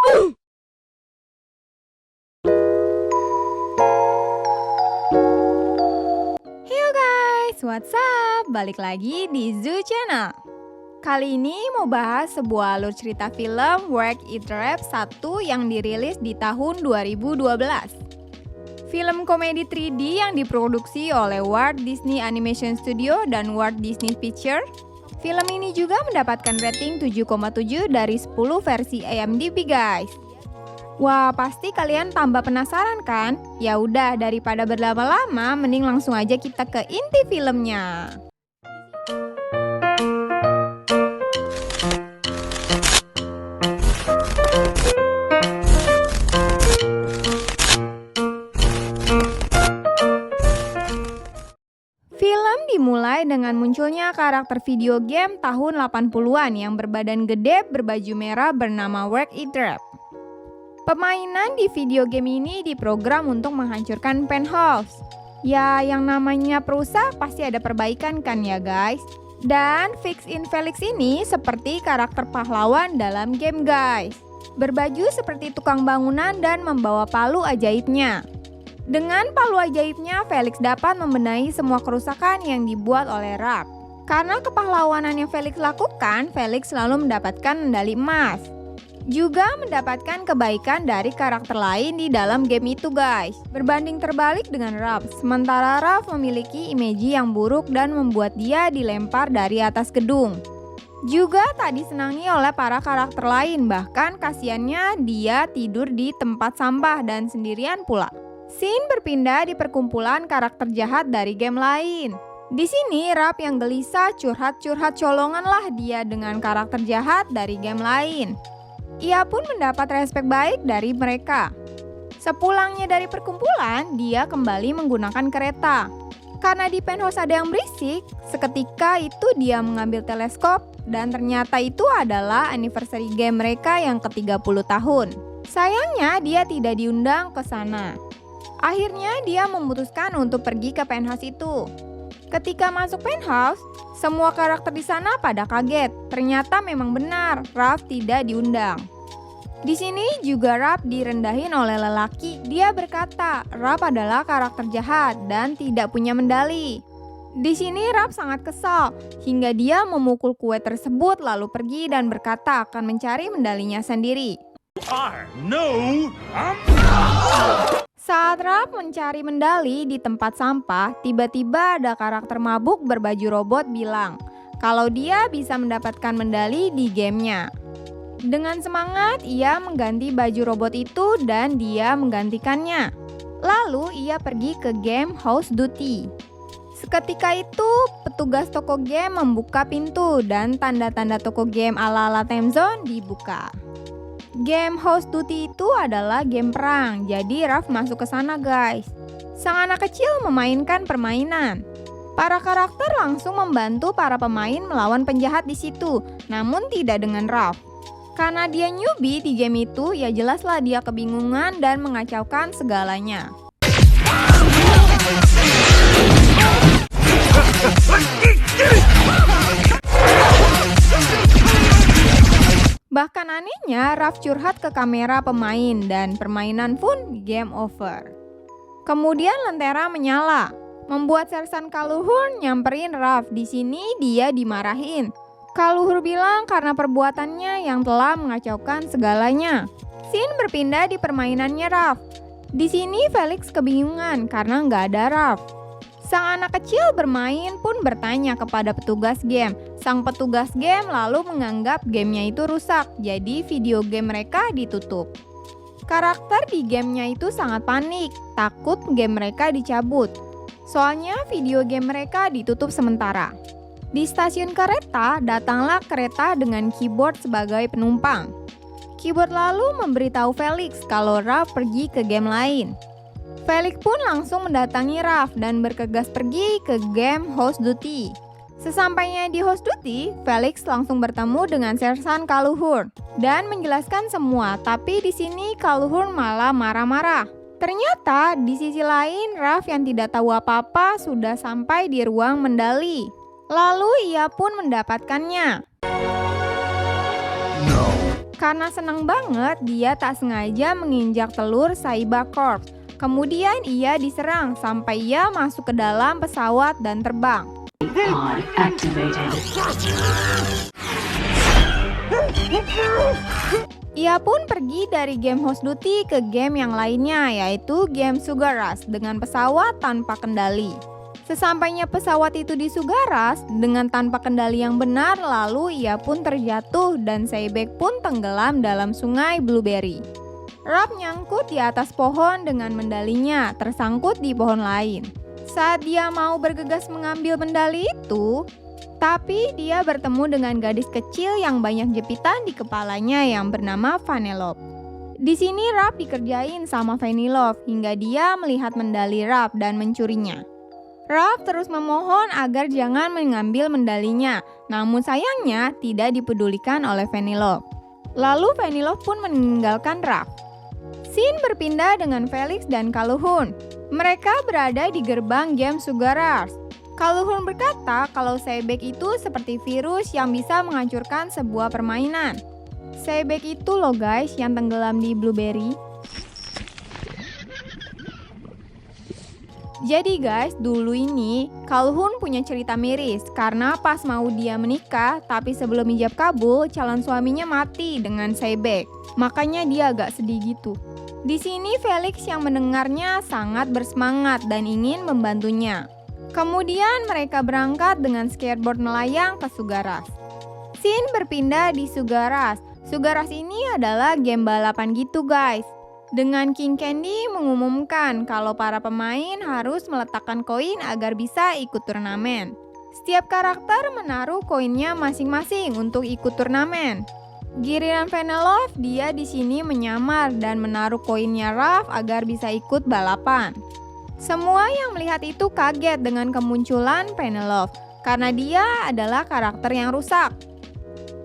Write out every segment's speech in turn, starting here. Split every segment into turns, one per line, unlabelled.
Heyo guys, what's up? Balik lagi di Zoo Channel. Kali ini mau bahas sebuah alur cerita film Wreck It Ralph 1 yang dirilis di tahun 2012. Film komedi 3D yang diproduksi oleh Walt Disney Animation Studio dan Walt Disney Pictures. Film ini juga mendapatkan rating 7,7 dari 10 versi IMDb guys. Wah, pasti kalian tambah penasaran kan? Ya udah, daripada berlama-lama, mending langsung aja kita ke inti filmnya. Film dimulai dengan munculnya karakter video game tahun 80-an yang berbadan gede berbaju merah bernama Wreck It Ralph. Permainan di video game ini diprogram untuk menghancurkan penthouse. Ya, yang namanya perusahaan pasti ada perbaikan kan ya guys. Dan Fix in Felix ini seperti karakter pahlawan dalam game guys. Berbaju seperti tukang bangunan dan membawa palu ajaibnya. Dengan palu ajaibnya, Felix dapat membenahi semua kerusakan yang dibuat oleh Ralph. Karena kepahlawanan yang Felix lakukan, Felix selalu mendapatkan medali emas. Juga mendapatkan kebaikan dari karakter lain di dalam game itu guys. Berbanding terbalik dengan Ralph, sementara Ralph memiliki imaji yang buruk dan membuat dia dilempar dari atas gedung. Juga tak disenangi oleh para karakter lain, bahkan kasihannya dia tidur di tempat sampah dan sendirian pula. Scene berpindah di perkumpulan karakter jahat dari game lain. Di sini Ralph yang gelisah curhat-curhat colongan lah dia dengan karakter jahat dari game lain. Ia pun mendapat respek baik dari mereka. Sepulangnya dari perkumpulan, dia kembali menggunakan kereta. Karena di penthouse ada yang berisik, seketika itu dia mengambil teleskop dan ternyata itu adalah anniversary game mereka yang ke-30 tahun. Sayangnya dia tidak diundang ke sana. Akhirnya dia memutuskan untuk pergi ke penthouse itu. Ketika masuk penthouse, semua karakter di sana pada kaget. Ternyata memang benar, Ralph tidak diundang. Di sini juga Ralph direndahin oleh lelaki. Dia berkata, Ralph adalah karakter jahat dan tidak punya medali. Di sini Ralph sangat kesal, hingga dia memukul kue tersebut lalu pergi dan berkata akan mencari medalinya sendiri. Saat Ralph mencari medali di tempat sampah, tiba-tiba ada karakter mabuk berbaju robot bilang kalau dia bisa mendapatkan medali di gamenya. Dengan semangat, ia mengganti baju robot itu dan dia menggantikannya. Lalu ia pergi ke game House Duty. Seketika itu, petugas toko game membuka pintu dan tanda-tanda toko game ala-ala Time Zone dibuka. Game House Duty itu adalah game perang, jadi Ralph masuk ke sana guys. Sang anak kecil memainkan permainan. Para karakter langsung membantu para pemain melawan penjahat di situ, namun tidak dengan Ralph. Karena dia newbie di game itu, ya jelaslah dia kebingungan dan mengacaukan segalanya. Bahkan anehnya, Ralph curhat ke kamera pemain dan permainan pun game over. Kemudian lentera menyala, membuat Sersan Calhoun nyamperin Ralph. Di sini dia dimarahin. Calhoun bilang karena perbuatannya yang telah mengacaukan segalanya. Scene berpindah di permainannya Ralph. Di sini Felix kebingungan karena nggak ada Ralph. Sang anak kecil bermain pun bertanya kepada petugas game. Sang petugas game lalu menganggap gamenya itu rusak, jadi video game mereka ditutup. Karakter di gamenya itu sangat panik, takut game mereka dicabut. Soalnya video game mereka ditutup sementara. Di stasiun kereta, datanglah kereta dengan keyboard sebagai penumpang. Keyboard lalu memberitahu Felix kalau Ralph pergi ke game lain. Felix pun langsung mendatangi Ralph dan bergegas pergi ke game House Duty. Sesampainya di House Duty, Felix langsung bertemu dengan Sersan Calhoun dan menjelaskan semua, tapi di sini Calhoun malah marah-marah. Ternyata di sisi lain, Ralph yang tidak tahu apa-apa sudah sampai di ruang medali. Lalu ia pun mendapatkannya. Karena senang banget, dia tak sengaja menginjak telur Saibak Corps. Kemudian ia diserang sampai ia masuk ke dalam pesawat dan terbang.
Pod activated.
Ia pun pergi dari game Host Duty ke game yang lainnya, yaitu game Sugar Rush dengan pesawat tanpa kendali. Sesampainya pesawat itu di Sugar Rush, dengan tanpa kendali yang benar, lalu ia pun terjatuh dan Saibek pun tenggelam dalam sungai Blueberry. Raph nyangkut di atas pohon dengan mendalinya, tersangkut di pohon lain. Saat dia mau bergegas mengambil mendali itu, tapi dia bertemu dengan gadis kecil yang banyak jepitan di kepalanya yang bernama Vanellope. Di sini Raph dikerjain sama Vanellope hingga dia melihat mendali Raph dan mencurinya. Raph terus memohon agar jangan mengambil mendalinya, namun sayangnya tidak dipedulikan oleh Vanellope. Lalu Vanellope pun meninggalkan Raph. Scene berpindah dengan Felix dan Calhoun. Mereka berada di gerbang game Sugar Rush. Calhoun berkata kalau Saibek itu seperti virus yang bisa menghancurkan sebuah permainan. Saibek itu loh guys yang tenggelam di Blueberry. Jadi guys, dulu ini Calhoun punya cerita miris karena pas mau dia menikah, tapi sebelum ijab kabul, calon suaminya mati dengan Saibek. Makanya dia agak sedih gitu. Di sini Felix yang mendengarnya sangat bersemangat dan ingin membantunya. Kemudian mereka berangkat dengan skateboard melayang ke Sugar Rush. Scene berpindah di Sugar Rush. Sugar Rush ini adalah game balapan gitu guys. Dengan King Candy mengumumkan kalau para pemain harus meletakkan koin agar bisa ikut turnamen. Setiap karakter menaruh koinnya masing-masing untuk ikut turnamen. Giliran Vanellope, dia di sini menyamar dan menaruh koinnya Raph agar bisa ikut balapan. Semua yang melihat itu kaget dengan kemunculan Vanellope karena dia adalah karakter yang rusak.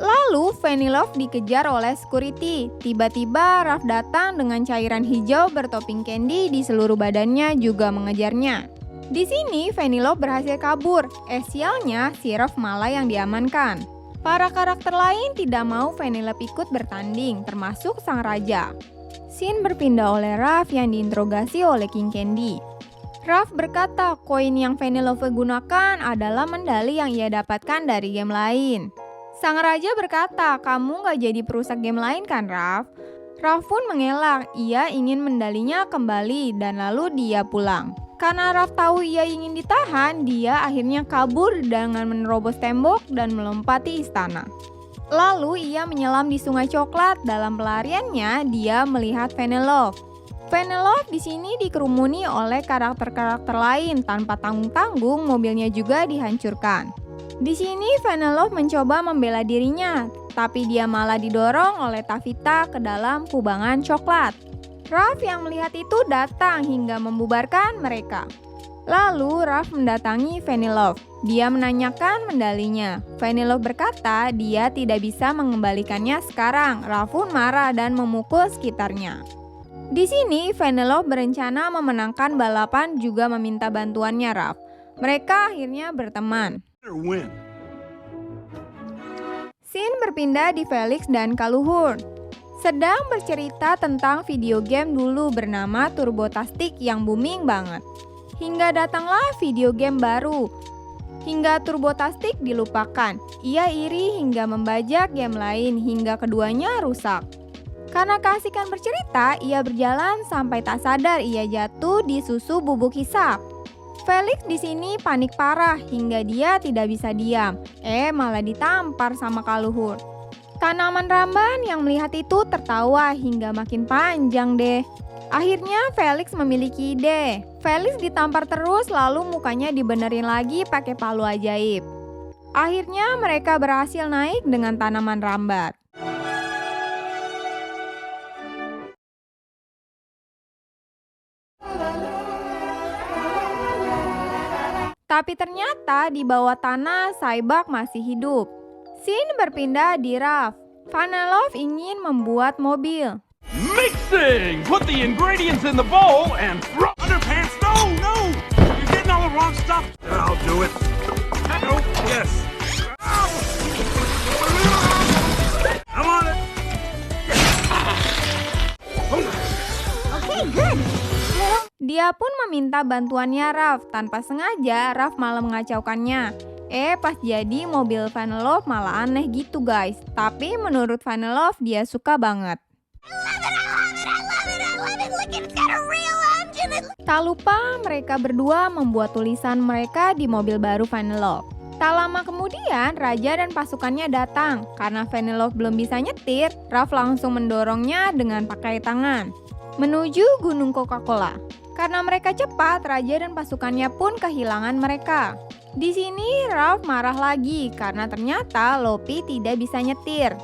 Lalu Vanellope dikejar oleh security. Tiba-tiba Raph datang dengan cairan hijau bertopping candy di seluruh badannya juga mengejarnya. Di sini Vanellope berhasil kabur. Sialnya si Raph malah yang diamankan. Para karakter lain tidak mau Vanellope ikut bertanding, termasuk sang raja. Scene berpindah oleh Raph yang diinterogasi oleh King Candy. Raph berkata koin yang Vanellope gunakan adalah mendali yang ia dapatkan dari game lain. Sang raja berkata, kamu gak jadi perusak game lain kan Raph? Raph pun mengelak, ia ingin mendalinya kembali dan lalu dia pulang. Karena Raph tahu ia ingin ditahan, dia akhirnya kabur dengan menerobos tembok dan melompati istana. Lalu ia menyelam di sungai coklat. Dalam pelariannya, dia melihat Vanellope. Vanellope di sini dikerumuni oleh karakter-karakter lain. Tanpa tanggung-tanggung, mobilnya juga dihancurkan. Di sini Vanellope mencoba membela dirinya, tapi dia malah didorong oleh Tavita ke dalam kubangan coklat. Raph yang melihat itu datang hingga membubarkan mereka. Lalu Raph mendatangi Vanellope. Dia menanyakan mendalinya. Vanellope berkata dia tidak bisa mengembalikannya sekarang. Raph pun marah dan memukul sekitarnya. Di sini Vanellope berencana memenangkan balapan juga meminta bantuannya Raph. Mereka akhirnya berteman. Scene berpindah di Felix dan Calhoun. Sedang bercerita tentang video game dulu bernama Turbotastic yang booming banget. Hingga datanglah video game baru. Hingga Turbotastic dilupakan. Ia iri hingga membajak game lain hingga keduanya rusak. Karena keasikan bercerita, ia berjalan sampai tak sadar ia jatuh di susu bubuk hisap. Felix di sini panik parah hingga dia tidak bisa diam. Malah ditampar sama Calhoun. Tanaman ramban yang melihat itu tertawa hingga makin panjang deh. Akhirnya Felix memiliki ide. Felix ditampar terus lalu mukanya dibenerin lagi pakai palu ajaib. Akhirnya mereka berhasil naik dengan tanaman rambat. Tapi ternyata di bawah tanah Saibak masih hidup. Scene berpindah di Raph. Vanellope ingin membuat mobil.
Mixing! Put the ingredients in the bowl and throw... Underpants? No! You're getting all the wrong stuff. I'll do it. No, yes. I'm on it.
Dia pun meminta bantuannya Ralph. Tanpa sengaja, Ralph malah mengacaukannya. Pas jadi mobil Vanellope malah aneh gitu guys. Tapi menurut Vanellope dia suka banget. Tak lupa mereka berdua membuat tulisan mereka di mobil baru Vanellope. Tak lama kemudian, Raja dan pasukannya datang. Karena Vanellope belum bisa nyetir, Ralph langsung mendorongnya dengan pakai tangan menuju Gunung Coca-Cola. Karena mereka cepat, Raja dan pasukannya pun kehilangan mereka. Di sini Ralph marah lagi karena ternyata Lopi tidak bisa nyetir.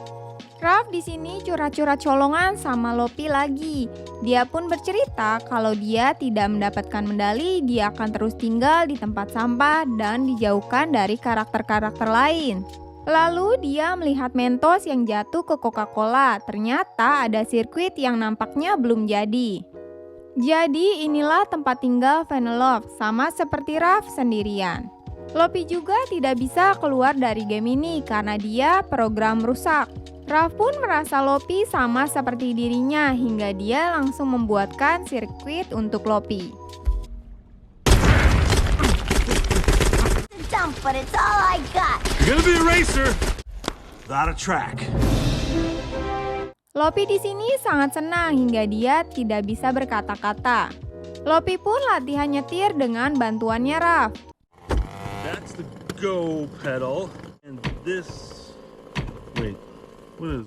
Ralph di sini curhat-curhat colongan sama Lopi lagi. Dia pun bercerita kalau dia tidak mendapatkan medali, dia akan terus tinggal di tempat sampah dan dijauhkan dari karakter-karakter lain. Lalu dia melihat Mentos yang jatuh ke Coca-Cola. Ternyata ada sirkuit yang nampaknya belum jadi. Jadi inilah tempat tinggal Vanellope, sama seperti Ralph sendirian. Lopi juga tidak bisa keluar dari game ini karena dia program rusak. Ralph pun merasa Lopi sama seperti dirinya hingga dia langsung membuatkan sirkuit untuk Lopi.
But it's all I got.
You're gonna be a racer without a track.
Lopi di sini sangat senang hingga dia tidak bisa berkata-kata. Lopi pun latihan nyetir dengan bantuannya Ralph.
That's the go pedal, and this. Wait, what is?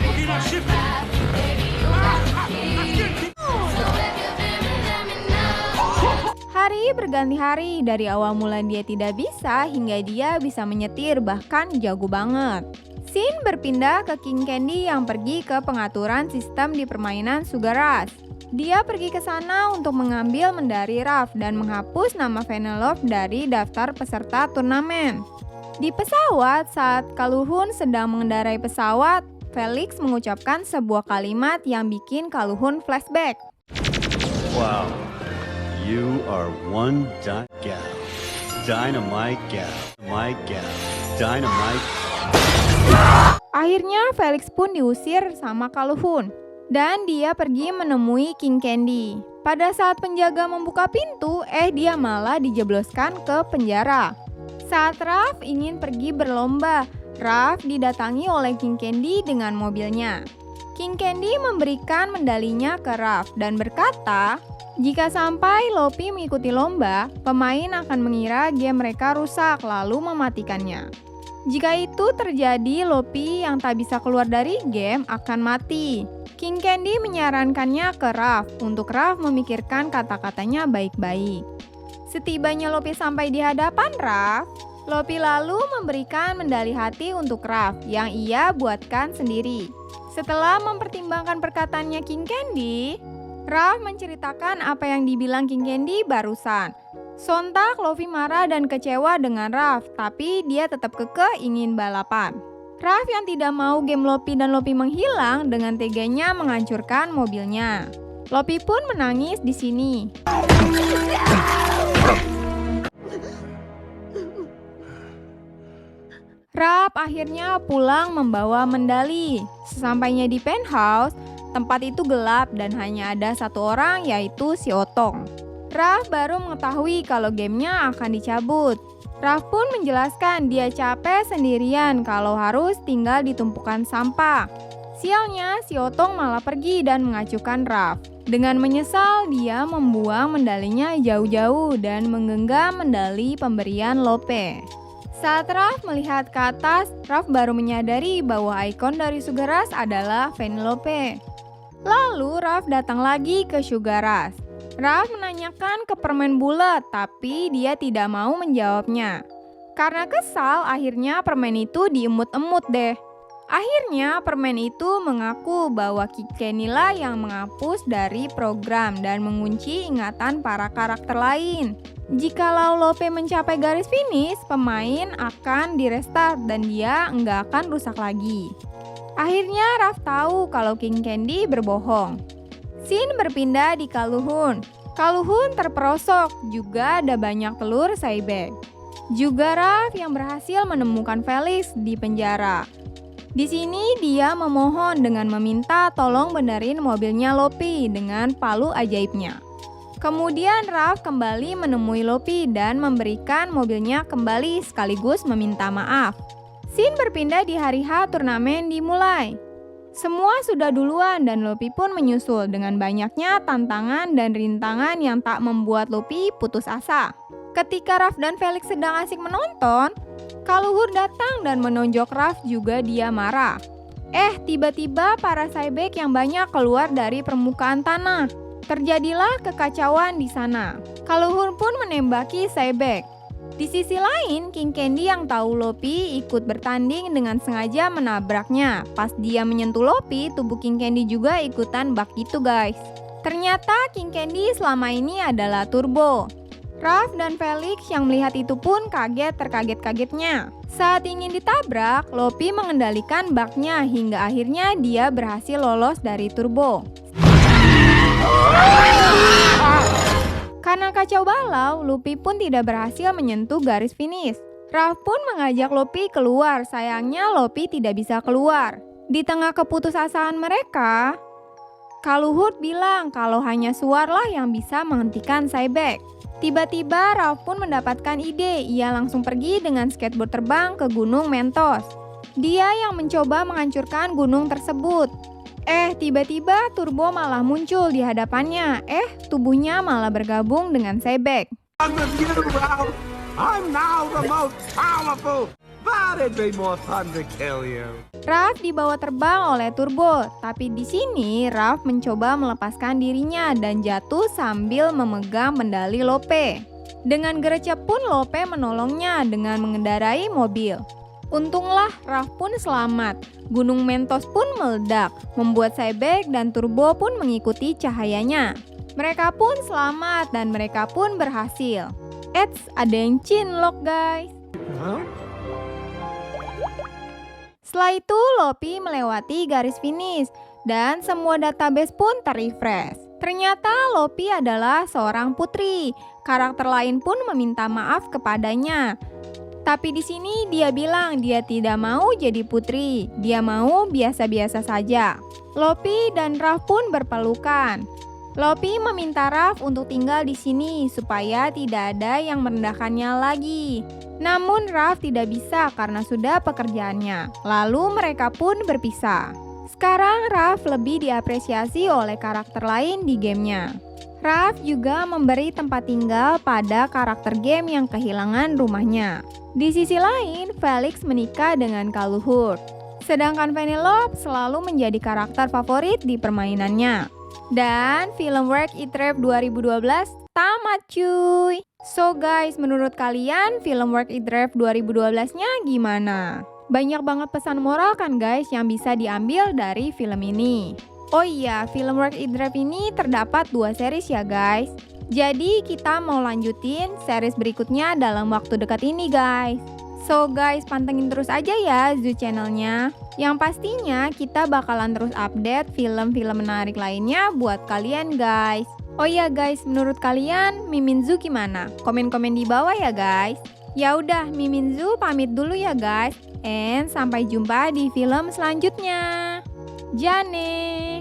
Okay, now shift it.
Hari berganti hari, dari awal mula dia tidak bisa hingga dia bisa menyetir, bahkan jago banget. Scene berpindah ke King Candy yang pergi ke pengaturan sistem di permainan Sugar Rush. Dia pergi ke sana untuk mengambil medali Ralph dan menghapus nama Vanellope dari daftar peserta turnamen. Di pesawat, saat Calhoun sedang mengendarai pesawat, Felix mengucapkan sebuah kalimat yang bikin Calhoun flashback.
Wow. You are one gal. Dynamite gal. My gal. Dynamite.
Akhirnya Felix pun diusir sama Calhoun dan dia pergi menemui King Candy. Pada saat penjaga membuka pintu, dia malah dijebloskan ke penjara. Saat Ralph ingin pergi berlomba, Ralph didatangi oleh King Candy dengan mobilnya. King Candy memberikan medalinya ke Ralph dan berkata, jika sampai Lopi mengikuti lomba, pemain akan mengira game mereka rusak lalu mematikannya. Jika itu terjadi, Lopi yang tak bisa keluar dari game akan mati. King Candy menyarankannya ke Ralph untuk Ralph memikirkan kata-katanya baik-baik. Setibanya Lopi sampai di hadapan Ralph, Lopi lalu memberikan medali hati untuk Ralph yang ia buatkan sendiri. Setelah mempertimbangkan perkataannya King Candy, Ralph menceritakan apa yang dibilang King Candy barusan. Sontak Lopi marah dan kecewa dengan Ralph, tapi dia tetap kekeh ingin balapan. Ralph yang tidak mau game Lopi dan Lopi menghilang dengan teganya menghancurkan mobilnya. Lopi pun menangis di sini. Ralph akhirnya pulang membawa medali. Sesampainya di penthouse, tempat itu gelap dan hanya ada satu orang, yaitu si Otong. Ralph baru mengetahui kalau gamenya akan dicabut. Ralph pun menjelaskan dia capek sendirian kalau harus tinggal di tumpukan sampah. Sialnya, si Otong malah pergi dan mengacukan Ralph. Dengan menyesal, dia membuang medalinya jauh-jauh dan menggenggam medali pemberian Lope. Saat Ralph melihat ke atas, Ralph baru menyadari bahwa ikon dari Sugar Rush adalah Vanellope. Lalu Ralph datang lagi ke Sugar Rush. Ralph menanyakan ke permen bulat, tapi dia tidak mau menjawabnya. Karena kesal, akhirnya permen itu diemut-emut deh. Akhirnya permen itu mengaku bahwa Kenny lah yang menghapus dari program dan mengunci ingatan para karakter lain. Jikalau Lope mencapai garis finish, pemain akan direstart dan dia nggak akan rusak lagi. Akhirnya Ralph tahu kalau King Candy berbohong. Scene berpindah di Calhoun. Calhoun terperosok, juga ada banyak telur Cybex. Juga Ralph yang berhasil menemukan Felix di penjara. Di sini dia memohon dengan meminta tolong benerin mobilnya Lopi dengan palu ajaibnya. Kemudian Ralph kembali menemui Lopi dan memberikan mobilnya kembali sekaligus meminta maaf. Scene berpindah di hari H turnamen dimulai. Semua sudah duluan dan Lopi pun menyusul dengan banyaknya tantangan dan rintangan yang tak membuat Lopi putus asa. Ketika Ralph dan Felix sedang asik menonton, Kaluhur datang dan menonjok Ralph juga dia marah. Tiba-tiba para Cybeck yang banyak keluar dari permukaan tanah. Terjadilah kekacauan di sana. Kaluhur pun menembaki Cybeck. Di sisi lain, King Candy yang tahu Lopi ikut bertanding dengan sengaja menabraknya. Pas dia menyentuh Lopi, tubuh King Candy juga ikutan bak itu guys. Ternyata King Candy selama ini adalah Turbo. Ralph dan Felix yang melihat itu pun kaget terkaget-kagetnya. Saat ingin ditabrak, Lopi mengendalikan baknya hingga akhirnya dia berhasil lolos dari Turbo. Karena kacau balau, Lopi pun tidak berhasil menyentuh garis finish. Ralph pun mengajak Lopi keluar, sayangnya Lopi tidak bisa keluar. Di tengah keputusasaan mereka, Kaluhur bilang kalau hanya Suarlah yang bisa menghentikan Cybeck. Tiba-tiba Ralph pun mendapatkan ide, ia langsung pergi dengan skateboard terbang ke Gunung Mentos. Dia yang mencoba menghancurkan gunung tersebut. Tiba-tiba Turbo malah muncul di hadapannya. Tubuhnya malah bergabung dengan Cybeck.
I'm with you, Ralph. I'm now the most powerful. But it'd be more fun to kill you.
Ralph dibawa terbang oleh Turbo, tapi di sini Ralph mencoba melepaskan dirinya dan jatuh sambil memegang medali Lope. Dengan gercep pun Lope menolongnya dengan mengendarai mobil. Untunglah Ralph pun selamat. Gunung Mentos pun meledak, membuat Cybeck dan Turbo pun mengikuti cahayanya. Mereka pun selamat dan mereka pun berhasil. Ada yang chinlock guys. Setelah itu Lopi melewati garis finish dan semua database pun terrefresh. Ternyata Lopi adalah seorang putri. Karakter lain pun meminta maaf kepadanya. Tapi di sini dia bilang dia tidak mau jadi putri. Dia mau biasa-biasa saja. Lopi dan Ralph pun berpelukan. Lopi meminta Ralph untuk tinggal di sini supaya tidak ada yang merendahkannya lagi. Namun Ralph tidak bisa karena sudah pekerjaannya. Lalu mereka pun berpisah. Sekarang Ralph lebih diapresiasi oleh karakter lain di gamenya. Ralph juga memberi tempat tinggal pada karakter game yang kehilangan rumahnya. Di sisi lain, Felix menikah dengan Kaluhur. Sedangkan Vanellope selalu menjadi karakter favorit di permainannya. Dan film Wreck It Ralph 2012 tamat cuy. So guys, menurut kalian film Wreck It Ralph 2012-nya gimana? Banyak banget pesan moral kan guys yang bisa diambil dari film ini. Oh iya, film Wreck It Ralph ini terdapat 2 series ya guys. Jadi kita mau lanjutin series berikutnya dalam waktu dekat ini guys. So guys, pantengin terus aja ya Zoo channelnya. Yang pastinya kita bakalan terus update film-film menarik lainnya buat kalian guys. Oh iya guys, menurut kalian Mimin Zoo gimana? Komen-komen di bawah ya guys. Ya udah, Mimin Zoo pamit dulu ya guys. And sampai jumpa di film selanjutnya. Jane.